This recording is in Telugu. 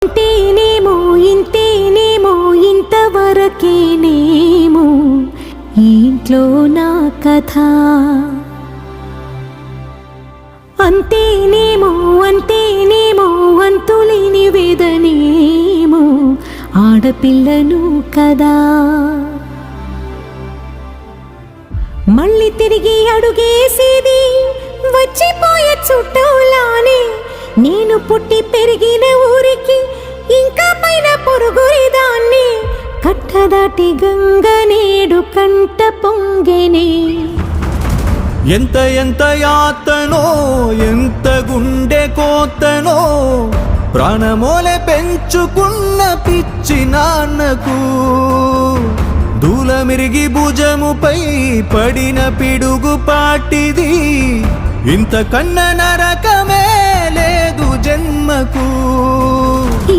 ఇంతేనేమో ఇంతేనేమో ఇంతవరకేనేమో ఇంట్లో నా కథ. అంతేనేమో అంతేనేమో అంతులేని వేదనేమో ఆడపిల్లను కదా. మళ్ళీ తిరిగి అడుగేసేది వచ్చిపోయే చుట్టూలానే. నేను పుట్టి పెరిగిన ఊరికి ఇంకా పైన పొరుగురిదాన్ని. కట్టదాటి గంగ నేడు కంట పొంగెనే. ఎంత ఎంత యాతనో ఎంత గుండె కోతనో ప్రాణమోలే పెంచుకున్న పిచ్చి నాన్నకు. దూలమిరిగి భుజముపై పడిన పిడుగు పాటిది. ఇంత కన్న నరకమే లేదు జన్మకు. ఈ